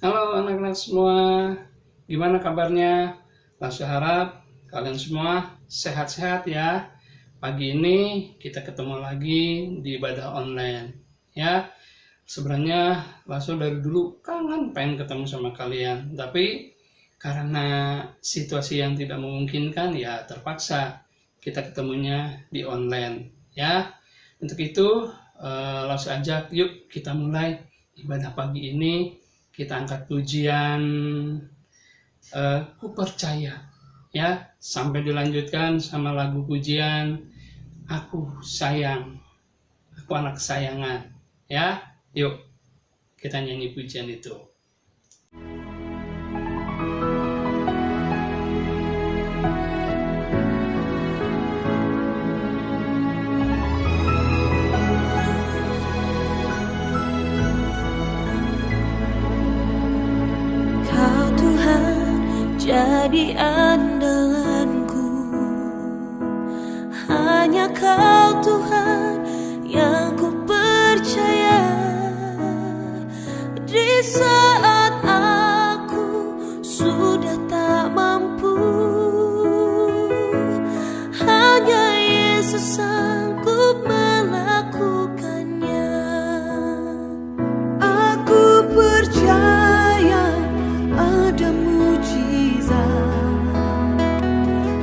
Halo anak-anak semua, gimana kabarnya? Langsung harap kalian semua sehat-sehat ya. Pagi ini kita ketemu lagi di ibadah online ya. Sebenarnya langsung dari dulu kangen pengen ketemu sama kalian, tapi karena situasi yang tidak memungkinkan ya terpaksa kita ketemunya di online ya. Untuk itu langsung aja yuk kita mulai ibadah pagi ini. Kita angkat pujian ku percaya ya, sampai dilanjutkan sama lagu pujian aku sayang, aku anak kesayangan ya. Yuk kita nyanyi pujian itu. Jadi andalanku, hanya Kau Tuhan yang ku percaya. Di saat aku sudah tak mampu, hanya Yesus sanggup melakukannya. Aku percaya ada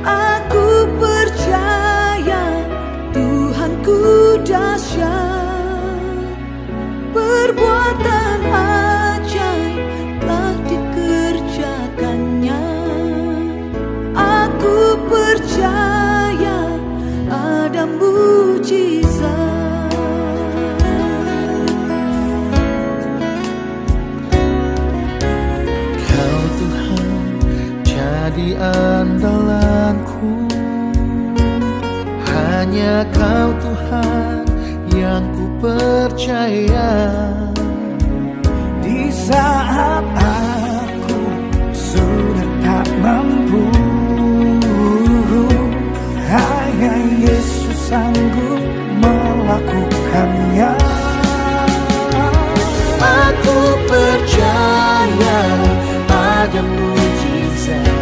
aku percaya Tuhanku dahsyat, perbuatan ajaib telah dikerjakannya. Aku percaya ada mujizat. Kau Tuhan jadi andalanku, hanya Kau Tuhan yang ku percaya. Di saat aku sudah tak mampu, hanya Yesus sanggup melakukannya. Aku percaya ada mujizat.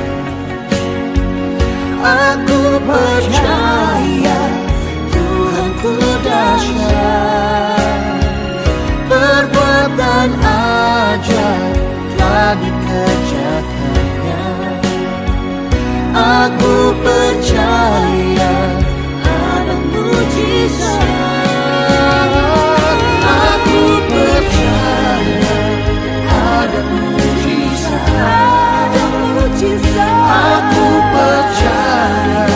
Aku percaya Tuhanku dahsyat, perbuatan ajaib telah dikerjakannya. Aku percaya ada mujizat. Aku percaya ada mujizat. Aku percaya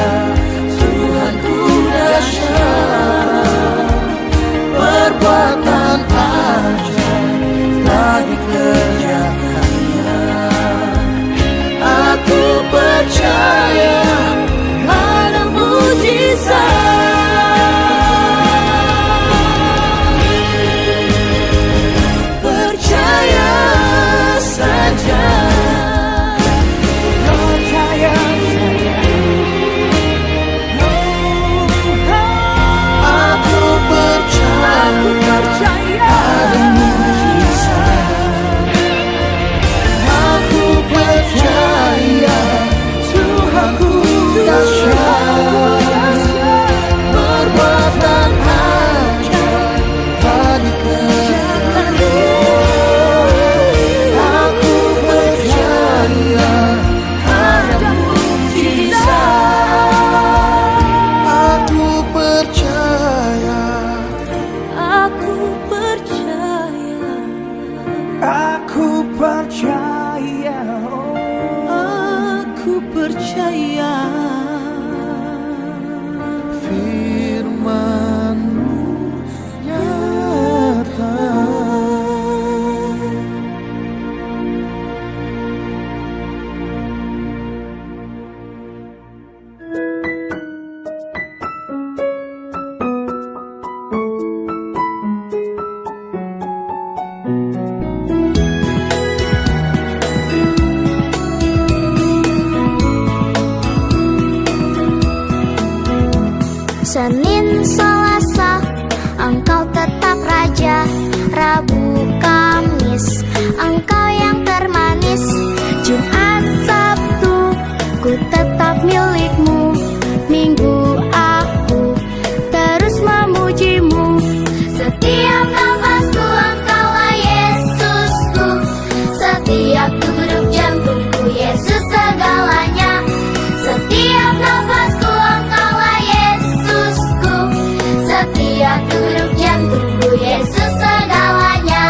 Tuhanku dahsyat, perbuatan ajaib telah dikerjakannya. Aku percaya ada mujizat. Percaya saja. Aku percaya firman-Mu nyata. Senin, Selasa, Engkau tetap Raja. Rabu, Kamis, Engkau yang Yesus segalanya.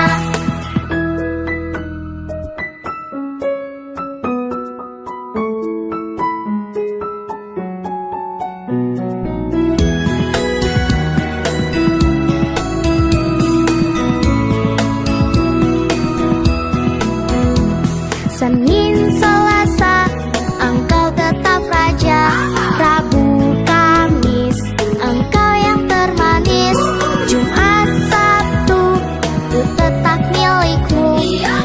Senin, Selasa, Engkau tetap Raja. Rabu, Kamis, Engkau yang termanis. Jumat, Sabtu, Ku tetap milikmu.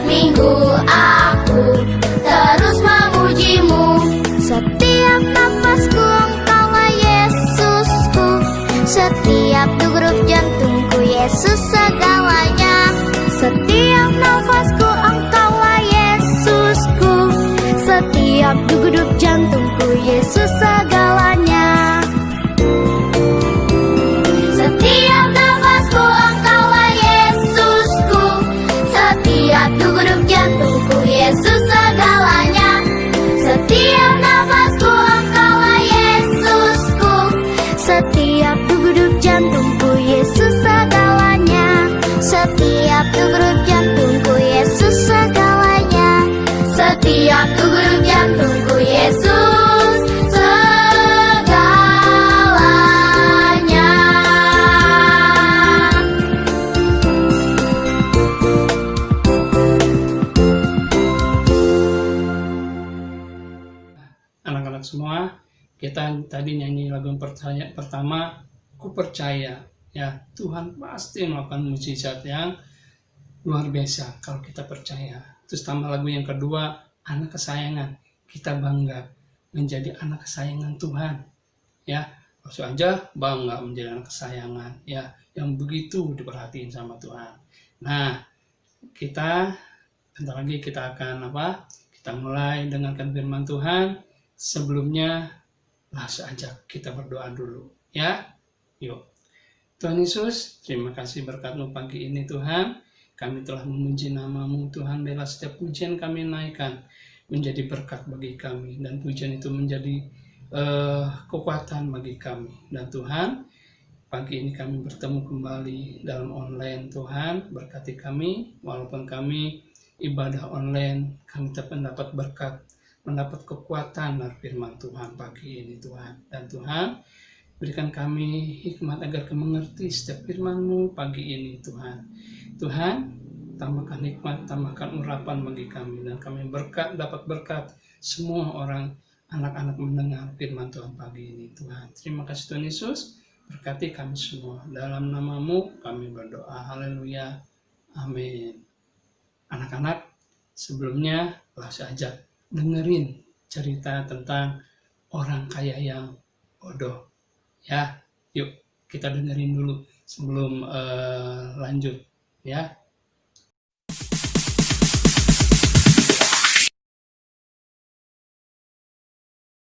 Minggu, aku terus memujimu. Setiap nafasku Engkaulah Yesusku. Setiap degup jantungku Yesus segalanya. Setiap nafasku Engkaulah Yesusku. Setiap degup jantungku Yesus segalanya. Setiap nafasku Engkaulah Yesusku. Setiap degup jantungku Yesus segalanya. Setiap nafasku Engkaulah Yesusku. Setiap degup jantungku Yesus segalanya. Setiap degup jantungku Yesus segalanya. Setiap degup jantungku Yesus segalanya. Anak-anak semua, kita tadi nyanyi lagu pertama, Ku Percaya. Ya, Tuhan pasti melakukan mujizat yang luar biasa kalau kita percaya. Terus tambah lagu yang kedua, Anak Kesayangan. Kita bangga menjadi anak kesayangan Tuhan. Ya, langsung aja bangga menjadi anak kesayangan. Ya, yang begitu diperhatiin sama Tuhan. Nah, kita bentar lagi kita akan Kita mulai dengarkan firman Tuhan. Sebelumnya, langsung aja kita berdoa dulu. Ya, yuk. Tuhan Yesus, terima kasih berkat-Mu pagi ini Tuhan. Kami telah memuji nama-Mu Tuhan, bela setiap pujian kami naikkan menjadi berkat bagi kami. Dan pujian itu menjadi kekuatan bagi kami. Dan Tuhan, pagi ini kami bertemu kembali dalam online Tuhan. Berkati kami, walaupun kami ibadah online, kami tetap mendapat berkat, mendapat kekuatan dari firman Tuhan pagi ini Tuhan. Dan Tuhan, berikan kami hikmat agar kami mengerti setiap firman-Mu pagi ini Tuhan. Tuhan, tambahkan hikmat, tambahkan urapan bagi kami. Dan kami dapat berkat semua orang, anak-anak mendengar firman Tuhan pagi ini Tuhan. Terima kasih Tuhan Yesus, berkati kami semua. Dalam nama-Mu kami berdoa, haleluya, amin. Anak-anak, sebelumnya langsung aja dengerin cerita tentang orang kaya yang bodoh. Ya, yuk kita dengerin dulu sebelum lanjut ya.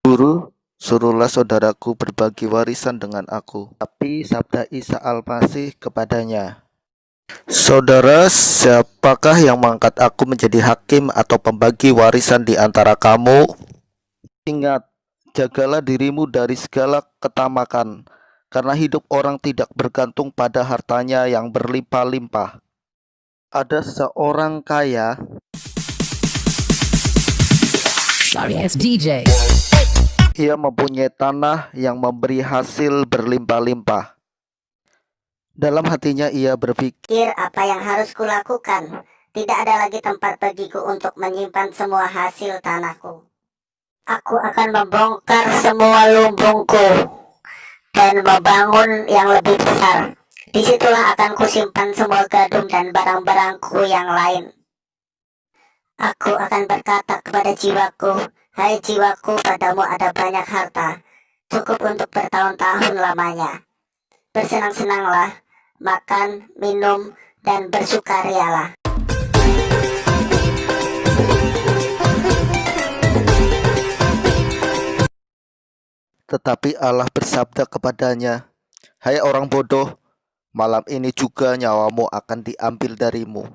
Guru, suruhlah saudaraku berbagi warisan dengan aku. Tapi sabda Isa Al-Masih kepadanya, Saudara, siapakah yang mengangkat aku menjadi hakim atau pembagi warisan di antara kamu? Ingat, jagalah dirimu dari segala ketamakan, karena hidup orang tidak bergantung pada hartanya yang berlimpah-limpah. Ada seorang kaya. Sorry, it's DJ. Ia mempunyai tanah yang memberi hasil berlimpah-limpah. Dalam hatinya ia berpikir, Apa yang harus kulakukan? Tidak ada lagi tempat bagiku untuk menyimpan semua hasil tanahku. Aku akan membongkar semua lumbungku dan membangun yang lebih besar. Disitulah akan kusimpan semua gadung dan barang-barangku yang lain. Aku akan berkata kepada jiwaku, hai jiwaku, padamu ada banyak harta, cukup untuk bertahun-tahun lamanya. Bersenang-senanglah, makan, minum, dan bersukarialah. Tetapi Allah bersabda kepadanya, hai orang bodoh, malam ini juga nyawamu akan diambil darimu.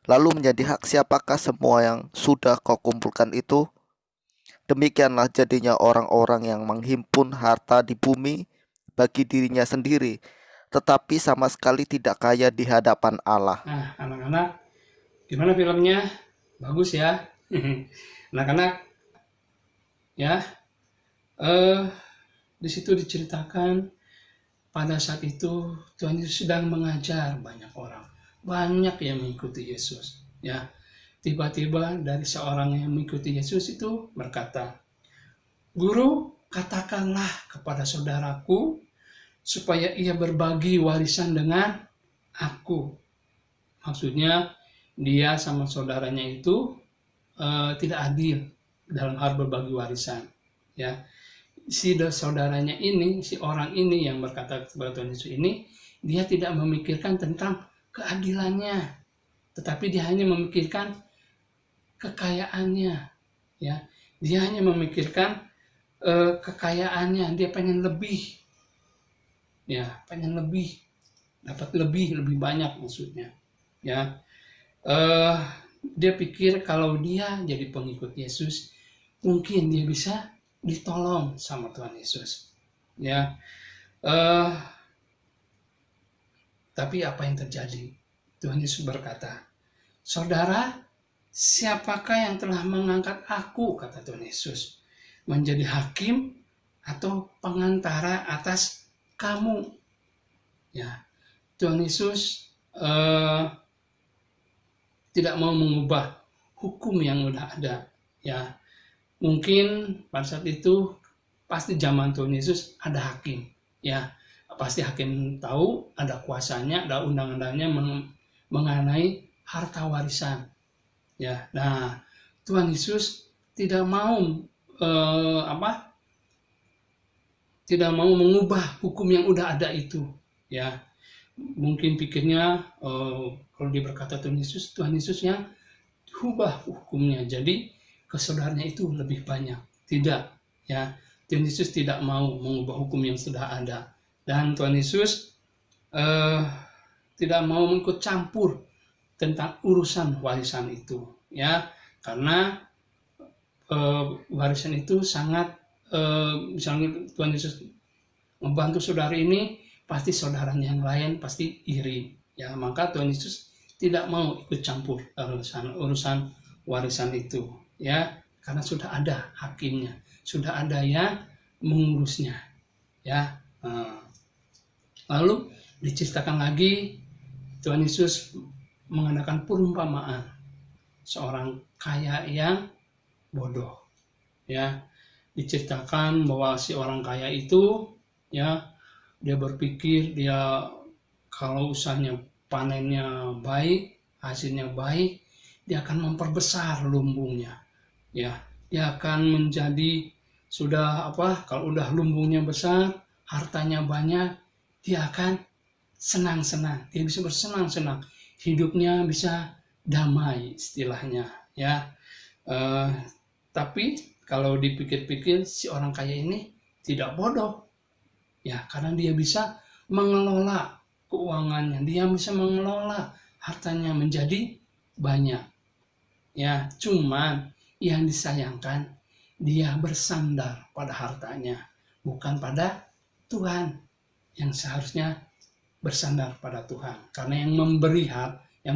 Lalu menjadi hak siapakah semua yang sudah kau kumpulkan itu? Demikianlah jadinya orang-orang yang menghimpun harta di bumi bagi dirinya sendiri, tetapi sama sekali tidak kaya di hadapan Allah. Nah, anak-anak, gimana filmnya? Bagus ya. Anak-anak, ya. Di situ diceritakan pada saat itu Tuhan Yesus sedang mengajar banyak orang, banyak yang mengikuti Yesus. Ya, tiba-tiba dari seorang yang mengikuti Yesus itu berkata, "Guru, katakanlah kepada saudaraku supaya ia berbagi warisan dengan aku." Maksudnya dia sama saudaranya itu tidak adil dalam hal berbagi warisan. Ya, si saudaranya ini, si orang ini yang berkata kepada Tuhan Yesus ini, dia tidak memikirkan tentang keadilannya, tetapi dia hanya memikirkan kekayaannya. Ya, dia hanya memikirkan kekayaannya, dia pengen lebih. Ya, pengen lebih, dapat lebih banyak maksudnya. Ya, dia pikir kalau dia jadi pengikut Yesus, mungkin dia bisa ditolong sama Tuhan Yesus. Ya, tapi apa yang terjadi? Tuhan Yesus berkata, "Saudara, siapakah yang telah mengangkat aku," kata Tuhan Yesus, "menjadi hakim atau pengantara atas kamu?" Ya, Tuhan Yesus tidak mau mengubah hukum yang udah ada. Ya, mungkin pada saat itu pasti zaman Tuhan Yesus ada hakim. Ya, pasti hakim tahu ada kuasanya, ada undang-undangnya mengenai harta warisan. Ya, nah Tuhan Yesus tidak mau tidak mau mengubah hukum yang udah ada itu. Ya, mungkin pikirnya kalau dia berkata Tuhan Yesus yang ubah hukumnya jadi ke saudaranya itu lebih banyak. Tidak, ya, Tuhan Yesus tidak mau mengubah hukum yang sudah ada, dan Tuhan Yesus tidak mau ikut campur tentang urusan warisan itu, ya, karena warisan itu sangat misalnya Tuhan Yesus membantu saudara ini, pasti saudaranya yang lain pasti iri, ya, maka Tuhan Yesus tidak mau ikut campur urusan warisan itu, ya, karena sudah ada hakimnya, sudah ada yang mengurusnya, ya. Lalu diceritakan lagi Tuhan Yesus menggunakan perumpamaan seorang kaya yang bodoh, ya. Diceritakan bahwa si orang kaya itu, ya, dia berpikir dia kalau usahanya panennya baik, hasilnya baik, dia akan memperbesar lumbungnya. Ya, dia akan menjadi kalau udah lumbungnya besar, hartanya banyak, dia akan senang-senang, dia bisa bersenang-senang, hidupnya bisa damai istilahnya, ya. Tapi kalau dipikir-pikir si orang kaya ini tidak bodoh, ya, karena dia bisa mengelola keuangannya, dia bisa mengelola hartanya menjadi banyak, ya. Cuman yang disayangkan dia bersandar pada hartanya, bukan pada Tuhan, yang seharusnya bersandar pada Tuhan, karena yang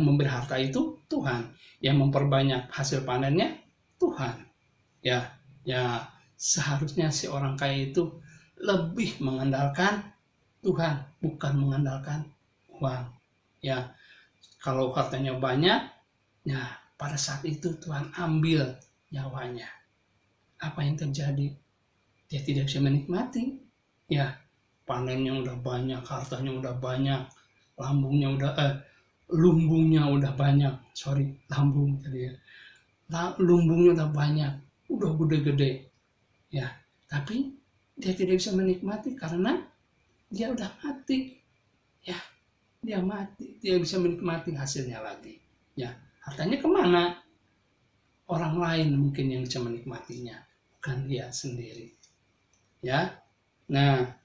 memberi harta itu Tuhan, yang memperbanyak hasil panennya Tuhan, ya. Seharusnya si orang kaya itu lebih mengandalkan Tuhan, bukan mengandalkan uang, ya. Kalau hartanya banyak, ya, pada saat itu Tuhan ambil nyawanya. Apa yang terjadi? Dia tidak bisa menikmati, ya. Panennya udah banyak, hartanya udah banyak, lumbungnya udah banyak, lumbungnya udah banyak, udah gede-gede, ya. Tapi dia tidak bisa menikmati karena dia udah mati, ya. Dia mati, dia bisa menikmati hasilnya lagi, ya. Hartanya kemana? Orang lain mungkin yang bisa menikmatinya, bukan dia sendiri, ya. Nah,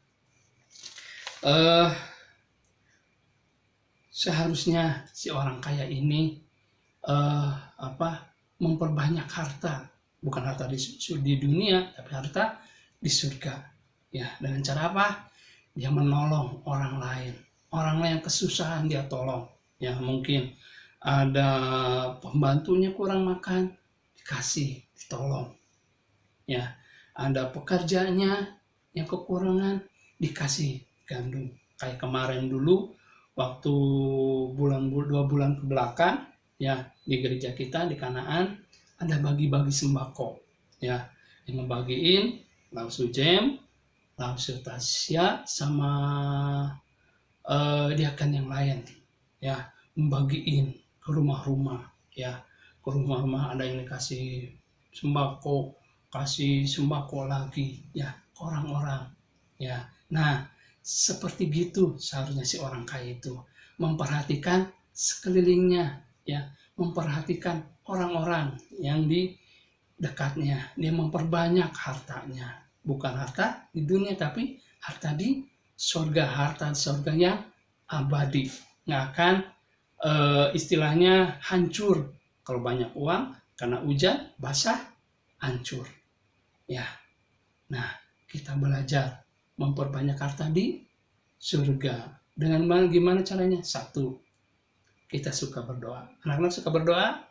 seharusnya si orang kaya ini memperbanyak harta, bukan harta di dunia, tapi harta di surga, ya. Dengan cara apa? Dia menolong orang lain, orang lain yang kesusahan dia tolong. Ya, mungkin ada pembantunya kurang makan, dikasih, ditolong. Ya, ada pekerjanya yang kekurangan, dikasih gandum. Kayak kemarin dulu waktu 2 bulan ke belakang, ya, di gereja kita di Kanaan ada bagi-bagi sembako, ya, yang ngebagiin Lausu Jem, Lausu Tasya, sama diakan yang lain, ya, membagiin ke rumah-rumah, ya, ke rumah-rumah ada yang dikasih sembako, kasih sembako lagi, ya, ke orang-orang, ya. Nah, seperti gitu seharusnya si orang kaya itu memperhatikan sekelilingnya, ya, memperhatikan orang-orang yang di dekatnya. Dia memperbanyak hartanya, bukan harta di dunia tapi harta di surga, harta surga yang abadi, nggak akan istilahnya hancur. Kalau banyak uang karena hujan basah, hancur, ya. Nah, kita belajar memperbanyak harta di surga dengan gimana caranya? Satu, kita suka berdoa. Anak-anak suka berdoa?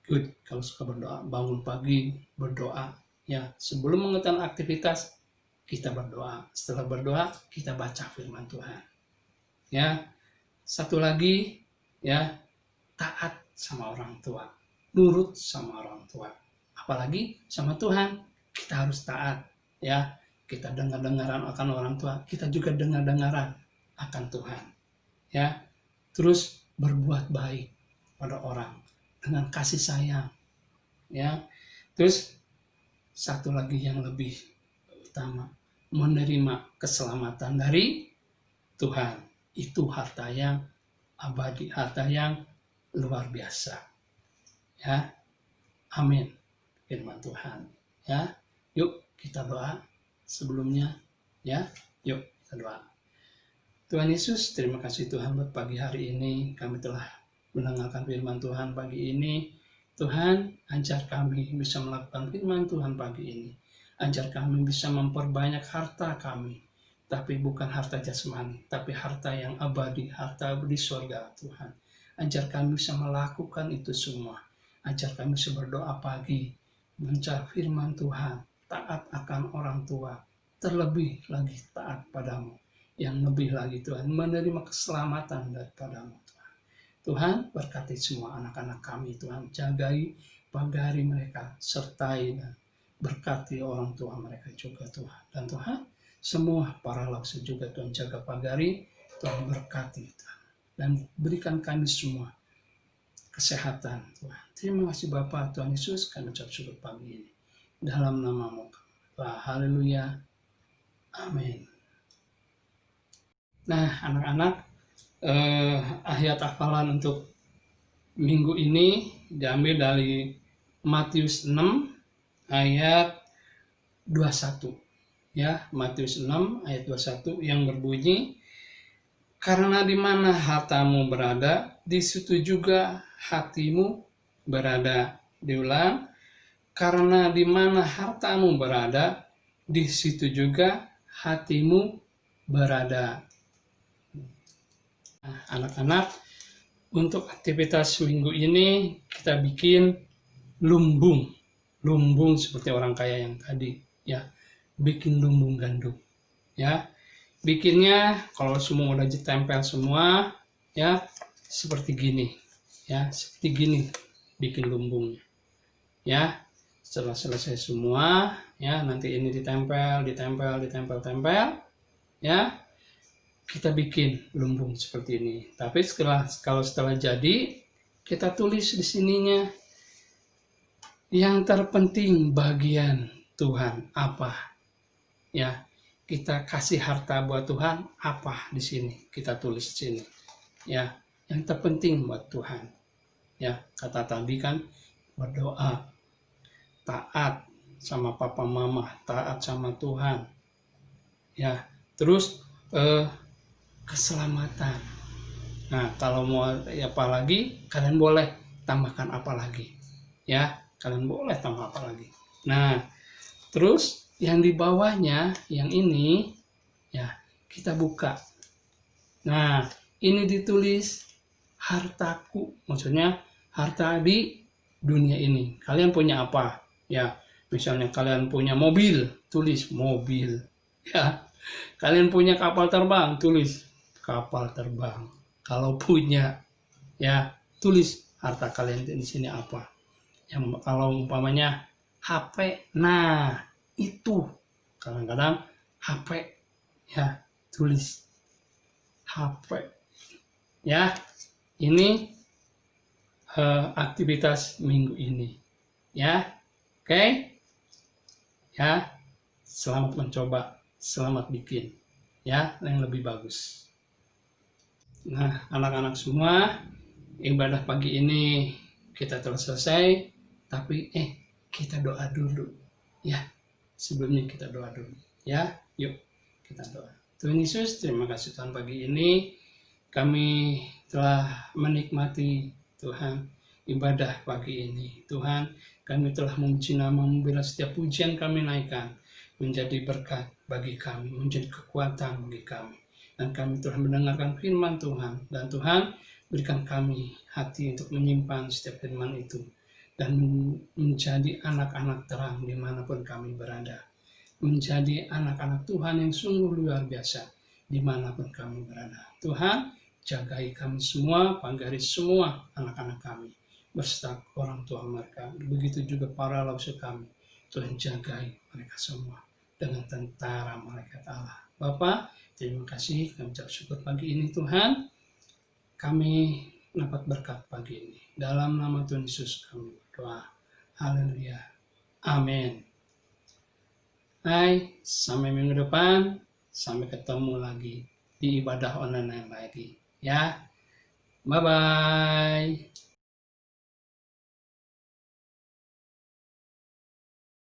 Good. Kalau suka berdoa, bangun pagi berdoa, ya, sebelum melakukan aktivitas kita berdoa. Setelah berdoa kita baca firman Tuhan, ya. Satu lagi, ya, taat sama orang tua, nurut sama orang tua, apalagi sama Tuhan kita harus taat, ya. Kita dengar-dengaran akan orang tua, kita juga dengar-dengaran akan Tuhan, ya. Terus berbuat baik pada orang dengan kasih sayang, ya. Terus satu lagi yang lebih utama, menerima keselamatan dari Tuhan. Itu harta yang abadi, harta yang luar biasa, ya. Amin, firman Tuhan, ya. Yuk kita doa sebelumnya, ya. Yuk kita doa. Tuhan Yesus, terima kasih Tuhan buat pagi hari ini. Kami telah mendengarkan firman Tuhan pagi ini. Tuhan, ajar kami bisa melakukan firman Tuhan pagi ini. Ajar kami bisa memperbanyak harta kami, tapi bukan harta jasmani, tapi harta yang abadi, harta di surga, Tuhan. Ajar kami bisa melakukan itu semua. Ajar kami bisa berdoa pagi, mencari firman Tuhan, taat akan orang tua, terlebih lagi taat padamu. Yang lebih lagi Tuhan, menerima keselamatan daripadamu, Tuhan. Tuhan, berkati semua anak-anak kami, Tuhan. Jagai pagi hari mereka, sertai dan berkati orang tua mereka juga, Tuhan. Dan Tuhan, semua para laksa juga Tuhan jaga pagi hari, Tuhan berkati, Tuhan. Dan berikan kami semua kesehatan, Tuhan. Terima kasih Bapa, Tuhan Yesus, kami ucap syukur pagi ini. Dalam namamu, haleluya, amin. Nah, anak-anak, ayat hafalan untuk minggu ini diambil dari Matius 6 ayat 21. Ya, Matius 6 ayat 21 yang berbunyi, karena di mana hartamu berada, di situ juga hatimu berada. Diulang, karena di mana hartamu berada, di situ juga hatimu berada. Nah, anak-anak, untuk aktivitas minggu ini kita bikin lumbung seperti orang kaya yang tadi, ya, bikin lumbung gandum, ya. Bikinnya kalau semua udah ditempel semua, ya, seperti gini, ya, seperti gini bikin lumbungnya, ya. Setelah selesai semua, ya, nanti ini ditempel, ya. Kita bikin lumbung seperti ini. Tapi kalau setelah jadi, kita tulis di sininya yang terpenting bagian Tuhan apa. Ya, kita kasih harta buat Tuhan apa di sini. Kita tulis di sini. Ya, yang terpenting buat Tuhan. Ya, kata tadi kan berdoa, taat sama papa mama, taat sama Tuhan. Ya, terus keselamatan. Nah, kalau mau apa lagi, kalian boleh tambahkan apa lagi. Ya, kalian boleh tambah apa lagi. Nah, terus yang di bawahnya, yang ini, ya, kita buka. Nah, ini ditulis hartaku, maksudnya harta di dunia ini. Kalian punya apa? Ya, misalnya kalian punya mobil, tulis mobil. Ya, kalian punya kapal terbang, tulis kapal terbang. Kalau punya, ya tulis harta kalian di sini apa. Yang kalau umpamanya HP, nah itu kadang-kadang HP, ya tulis HP. Ya, ini aktivitas minggu ini. Ya, oke? Ya, selamat mencoba, selamat bikin. Ya, yang lebih bagus. Nah, anak-anak semua, ibadah pagi ini kita telah selesai, tapi kita doa dulu. Ya, sebelumnya kita doa dulu. Ya, yuk kita doa. Tuhan Yesus, terima kasih Tuhan pagi ini kami telah menikmati Tuhan ibadah pagi ini. Tuhan, kami telah memuji nama-Mu, bila setiap pujian kami naikkan menjadi berkat bagi kami, menjadi kekuatan bagi kami. Dan kami telah mendengarkan firman Tuhan. Dan Tuhan, berikan kami hati untuk menyimpan setiap firman itu. Dan menjadi anak-anak terang dimanapun kami berada. Menjadi anak-anak Tuhan yang sungguh luar biasa dimanapun kami berada. Tuhan, jagai kami semua, panggari semua anak-anak kami beserta orang tua mereka. Begitu juga para lawser kami. Tuhan jagai mereka semua dengan tentara malaikat Allah. Bapa, terima kasih, kami ucap syukur pagi ini Tuhan. Kami dapat berkat pagi ini. Dalam nama Tuhan Yesus kami berdoa. Haleluya. Amin. Hai, sampai minggu depan. Sampai ketemu lagi di ibadah online lagi. Ya, bye-bye.